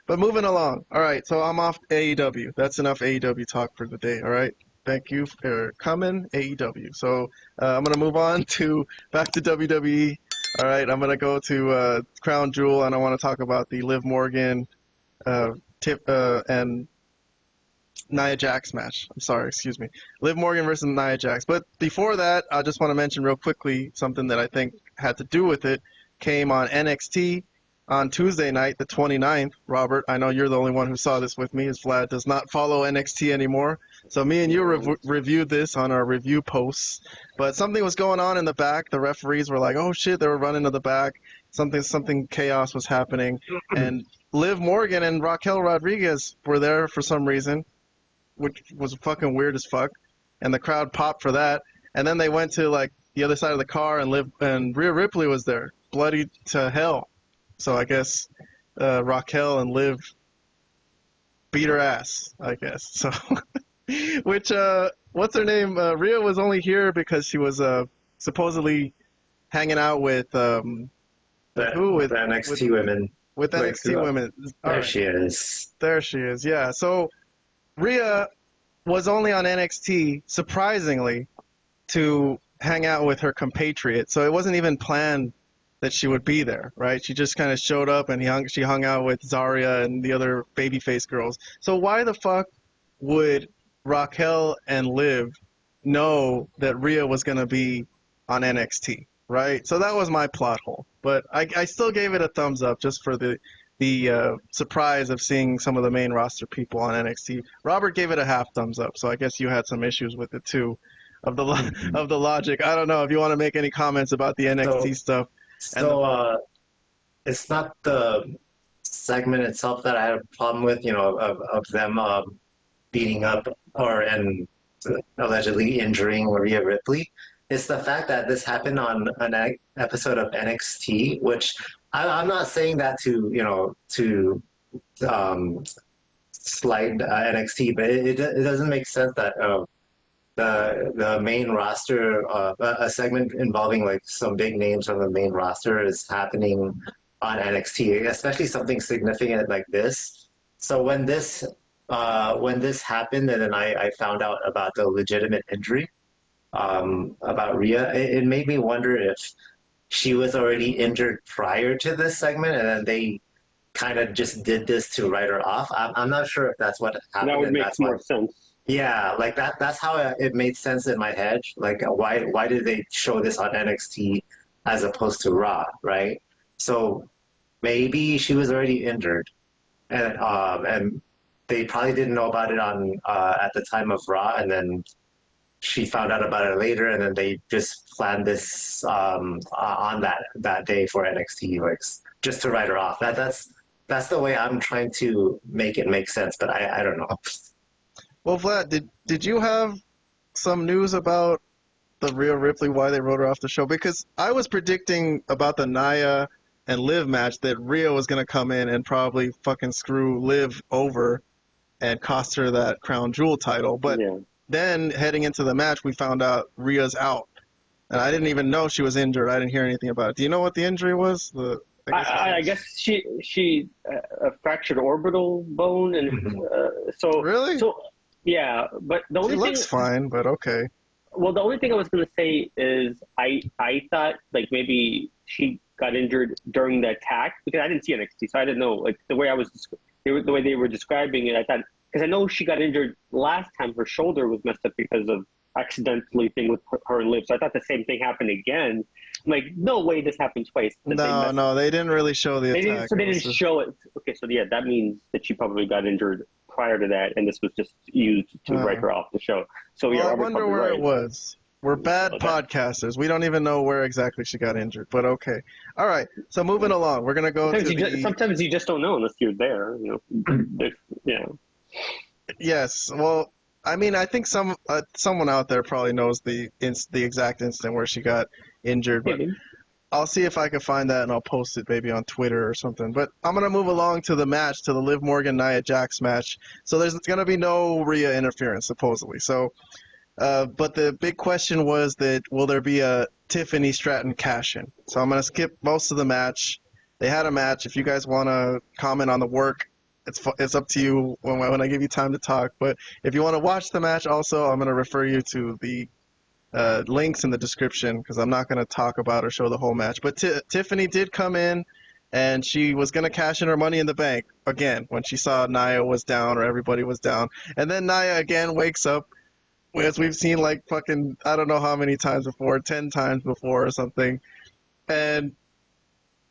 But moving along. All right, so I'm off AEW. That's enough AEW talk for the day. All right. Thank you for coming, AEW. So I'm gonna move on to back to WWE. All right, I'm gonna go to Crown Jewel, and I want to talk about the Liv Morgan, and Nia Jax match. I'm sorry, excuse me. Liv Morgan versus Nia Jax. But before that, I just want to mention real quickly something that I think had to do with it. Came on NXT on Tuesday night, the 29th. Robert, I know you're the only one who saw this with me, as Vlad does not follow NXT anymore. So me and you reviewed this on our review posts. But something was going on in the back. The referees were like, oh shit, they were running to the back. Something chaos was happening. And Liv Morgan and Raquel Rodriguez were there for some reason, which was fucking weird as fuck. And the crowd popped for that. And then they went to like the other side of the car, and Rhea Ripley was there, bloody to hell. So I guess Raquel and Liv beat her ass, I guess. So, which what's her name? Rhea was only here because she was supposedly hanging out with With NXT women. With NXT women. There she is. There she is. Yeah. So Rhea was only on NXT, surprisingly, to hang out with her compatriot. So it wasn't even planned that she would be there, right? She just kind of showed up and she hung out with Zarya and the other babyface girls. So why the fuck would Raquel and Liv know that Rhea was going to be on NXT, right? So that was my plot hole. But I still gave it a thumbs up just for the surprise of seeing some of the main roster people on NXT. Robert gave it a half thumbs up, so I guess you had some issues with it too, of the logic. I don't know if you want to make any comments about the NXT stuff. So it's not the segment itself that I had a problem with, of them beating up and allegedly injuring Rhea Ripley. It's the fact that this happened on an episode of NXT, which I'm not saying that to slight NXT, but it doesn't make sense that the main roster, a segment involving like some big names from the main roster is happening on NXT, especially something significant like this. So when this happened, and then I found out about the legitimate injury about Rhea, it made me wonder if she was already injured prior to this segment, and then they kind of just did this to write her off. I'm not sure if that's what happened. That would make more sense. Yeah, like that's how it made sense in my head. Like, why did they show this on NXT as opposed to Raw, right? So maybe she was already injured, and they probably didn't know about it on at the time of Raw, and then she found out about it later, and then they just planned this on that day for NXT, like just to write her off. That's the way I'm trying to make it make sense, but I don't know. Well, Vlad, did you have some news about the Rhea Ripley, why they wrote her off the show? Because I was predicting about the Nia and Liv match that Rhea was going to come in and probably fucking screw Liv over and cost her that Crown Jewel title. But then heading into the match, we found out Rhea's out. And I didn't even know she was injured. I didn't hear anything about it. Do you know what the injury was? I guess she fractured orbital bone, and so really. So yeah, but the only thing looks fine, but okay. Well, the only thing I was going to say is I thought like maybe she got injured during the attack, because I didn't see NXT, so I didn't know. Like the way the way they were describing it, I thought, because I know she got injured last time. Her shoulder was messed up because of accidentally thing with her and Liv. So I thought the same thing happened again. I'm like, no way this happened twice. No, they didn't really show the attack. They didn't show it. Okay, so yeah, that means that she probably got injured prior to that, and this was just used to write her off the show. So yeah, I wonder where it was. We're bad podcasters. We don't even know where exactly she got injured, but okay. All right, so moving along, we're gonna go sometimes you just don't know unless you're there. Yes, well, I mean, I think someone out there probably knows the exact instant where she got injured, but I'll see if I can find that and I'll post it maybe on Twitter or something. But I'm going to move along to the match, to the Liv Morgan-Nia Jax match. So there's going to be no Rhea interference, supposedly. So, but the big question was that will there be a Tiffany Stratton cash-in? So I'm going to skip most of the match. They had a match. If you guys want to comment on the work it's up to you when I give you time to talk. But if you want to watch the match, also I'm going to refer you to the links in the description because I'm not going to talk about or show the whole match. But Tiffany did come in, and she was going to cash in her Money in the Bank again when she saw Nia was down or everybody was down. And then Nia again wakes up, as we've seen like fucking, I don't know how many times before, 10 times before or something. And,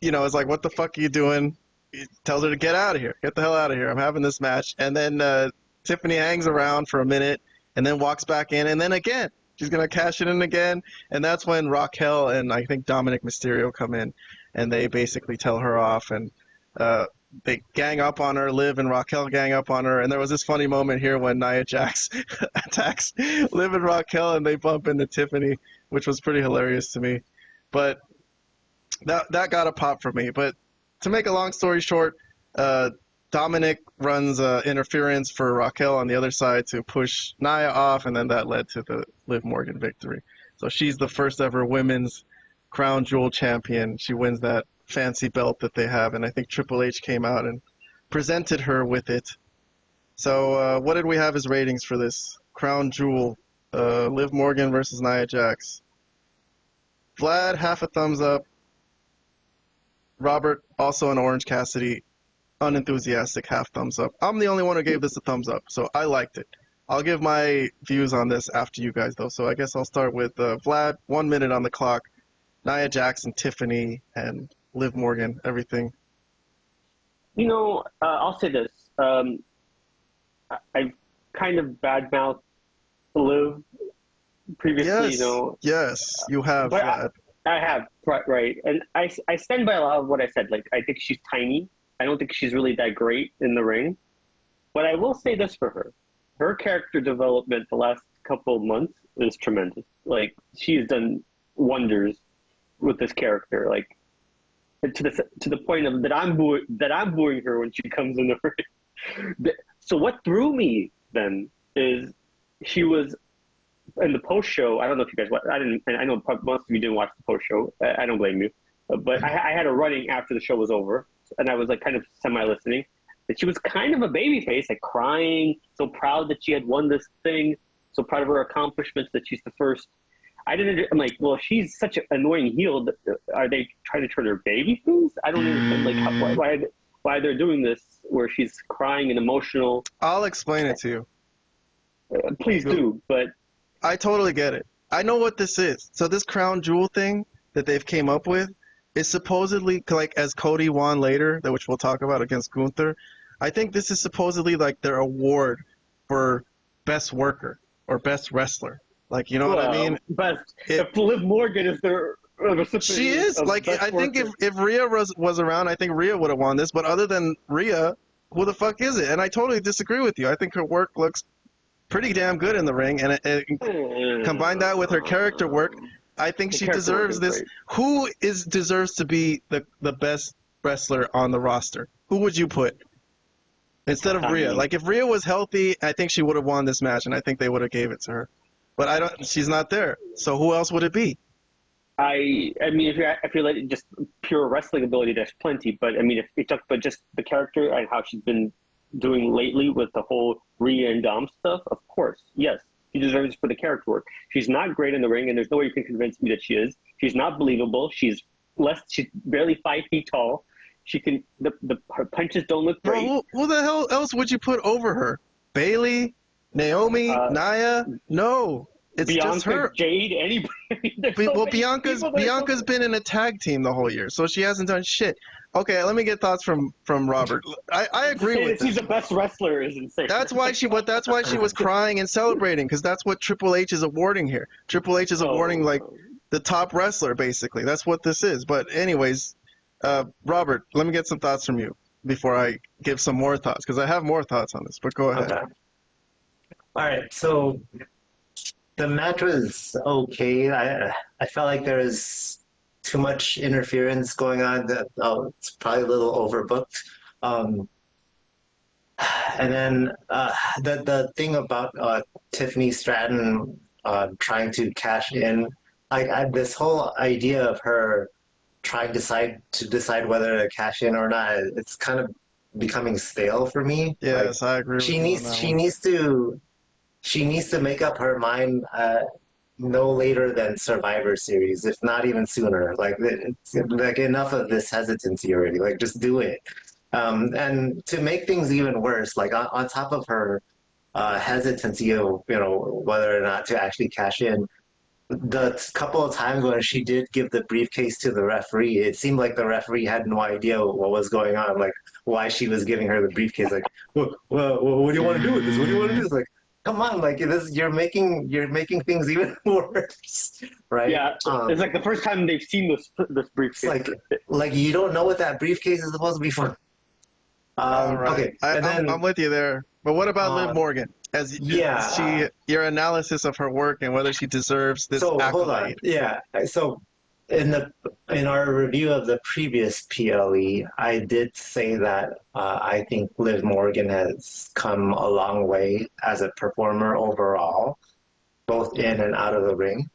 it's like, what the fuck are you doing? He tells her to get out of here. Get the hell out of here. I'm having this match. And then Tiffany hangs around for a minute and then walks back in. And then again, she's going to cash it in again. And that's when Raquel and I think Dominic Mysterio come in. And they basically tell her off. And they gang up on her. Liv and Raquel gang up on her. And there was this funny moment here when Nia Jax attacks Liv and Raquel. And they bump into Tiffany, which was pretty hilarious to me. But that got a pop for me. But to make a long story short, Dominic runs interference for Raquel on the other side to push Nia off, and then that led to the Liv Morgan victory. So she's the first ever women's Crown Jewel champion. She wins that fancy belt that they have, and I think Triple H came out and presented her with it. So what did we have as ratings for this Crown Jewel? Liv Morgan versus Nia Jax. Vlad, half a thumbs up. Robert, also an Orange Cassidy, unenthusiastic, half thumbs up. I'm the only one who gave this a thumbs up, so I liked it. I'll give my views on this after you guys, though. So I guess I'll start with Vlad, 1 minute on the clock. Nia Jax and Tiffany and Liv Morgan, everything. I'll say this. I've kind of badmouthed Liv previously, Yes, you have, Vlad. I have, right. And I stand by a lot of what I said. Like, I think she's tiny. I don't think she's really that great in the ring. But I will say this for her. Her character development the last couple of months is tremendous. Like, she's done wonders with this character. Like, to the point of that I'm booing her when she comes in the ring. So what threw me then is she was in the post show. I don't know if you guys watched. I know most of you didn't watch the post show. I don't blame you, but I had a running after the show was over, and I was like kind of semi-listening. That she was kind of a baby face, like crying, so proud that she had won this thing, so proud of her accomplishments that she's the first. I'm like, well, she's such an annoying heel. Are they trying to turn her baby face? I don't understand why they're doing this, where she's crying and emotional. I'll explain it to you. Please do, but I totally get it. I know what this is. So this Crown Jewel thing that they've came up with is supposedly, like, as Cody won later, which we'll talk about against Gunther, I think this is supposedly like their award for best worker or best wrestler. Like, you know what I mean? If Liv Morgan is their recipient, she is. Like, I think if Rhea was around, I think Rhea would have won this. But other than Rhea, who the fuck is it? And I totally disagree with you. I think her work looks pretty damn good in the ring, and combine that with her character work, I think she deserves this. Great. Who deserves to be the best wrestler on the roster? Who would you put instead of Rhea? Like, if Rhea was healthy, I think she would have won this match, and I think they would have gave it to her. But she's not there. So who else would it be? I mean, if you're like just pure wrestling ability, there's plenty. But I mean, if you talk about just the character and how she's been doing lately with the whole Rhea and Dom stuff, of course, yes, she deserves it for the character work. She's not great in the ring, and there's no way you can convince me that she is. She's not believable. She's barely 5 feet tall. She can her punches don't look great. Bro, who the hell else would you put over her? Bayley, Naomi, Nia? No, it's Bianca, just her. Jade, anybody. Bianca's been in a tag team the whole year, so she hasn't done shit. Okay, let me get thoughts from Robert. I agree with she's the best wrestler is insane. That's why she was crying and celebrating, because that's what Triple H is awarding here. Triple H is awarding like the top wrestler, basically. That's what this is. But anyways, Robert, let me get some thoughts from you before I give some more thoughts, because I have more thoughts on this. But go ahead. Okay. All right, so the match was okay. I felt like there was too much interference going on. It's probably a little overbooked. And then the thing about Tiffany Stratton trying to cash in, this whole idea of her trying to decide whether to cash in or not, it's kind of becoming stale for me. Yes, I agree with She you on needs that she one. needs to she needs to make up her mind no later than Survivor Series, if not even sooner. Like enough of this hesitancy already. Like just do it. And to make things even worse, like on top of her hesitancy of whether or not to actually cash in, the couple of times when she did give the briefcase to the referee, it seemed like the referee had no idea what was going on, like why she was giving her the briefcase. Like, what do you want to do with this? What do you want to do? It's like, come on, like this, you're making things even worse, right? Yeah, it's like the first time they've seen this briefcase. It's like you don't know what that briefcase is supposed to be for. All right. Okay, and then I'm with you there. But what about Liv Morgan? Yeah. Your analysis of her work and whether she deserves this so accolade. hold on, yeah. So in our review of the previous PLE, I did say that I think Liv Morgan has come a long way as a performer overall, both in and out of the ring,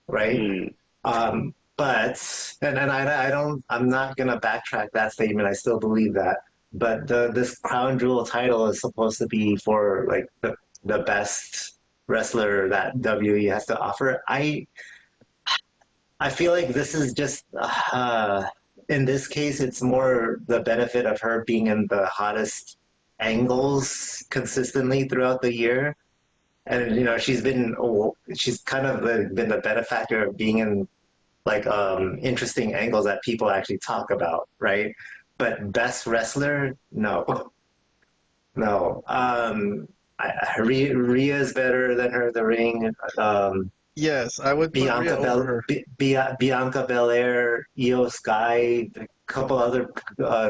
right? But I'm not gonna backtrack that statement. I still believe that. But this Crown Jewel title is supposed to be for like the best wrestler that WWE has to offer. I feel like this is just in this case, it's more the benefit of her being in the hottest angles consistently throughout the year, and she's kind of been the benefactor of being in like interesting angles that people actually talk about, right? But best wrestler, no. Rhea is better than her in the ring. Yes, I would put Rhea over her. Bianca Belair, Io Sky, a couple other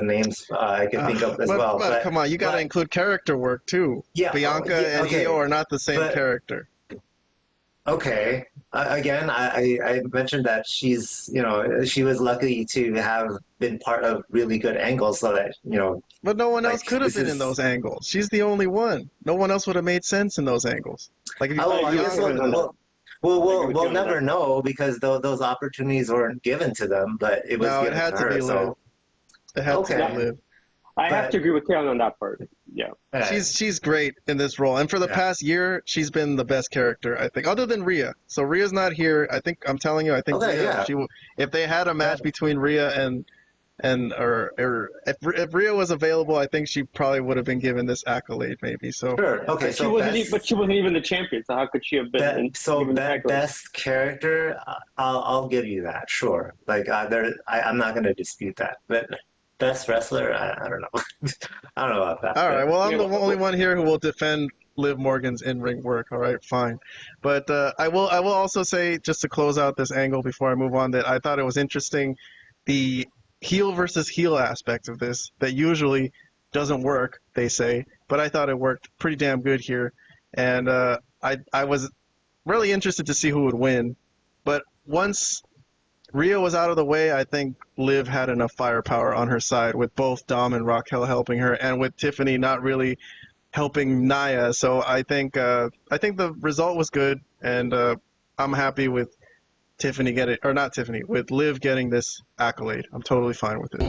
names I can think of as well. But come on, you got to include character work too. Yeah, Bianca and Io are not the same character. Okay. Again, I mentioned that she was lucky to have been part of really good angles, so that But no one else could have been in those angles. She's the only one. No one else would have made sense in those angles. Like if you we'll never know because those opportunities weren't given to them, but it was given to her. So it had to be Liv. I have to agree with Karen on that part. Yeah, she's great in this role, and for the past year, she's been the best character, I think, other than Rhea. So Rhea's not here. I think Rhea, if they had a match between Rhea and if Rhea was available, I think she probably would have been given this accolade, maybe. So sure, okay. She wasn't even the champion. So how could she have been? Best character, I'll give you that. Sure, like I'm not going to dispute that, but. Best wrestler? I don't know. I don't know about that. All right. Well, I'm the only one here who will defend Liv Morgan's in-ring work. All right, fine. But I will also say, just to close out this angle before I move on, that I thought it was interesting, the heel versus heel aspect of this that usually doesn't work, they say, but I thought it worked pretty damn good here. And I was really interested to see who would win. But once Rhea was out of the way, I think Liv had enough firepower on her side with both Dom and Raquel helping her, and with Tiffany not really helping Nia. So I think the result was good, and I'm happy with with Liv getting this accolade. I'm totally fine with it.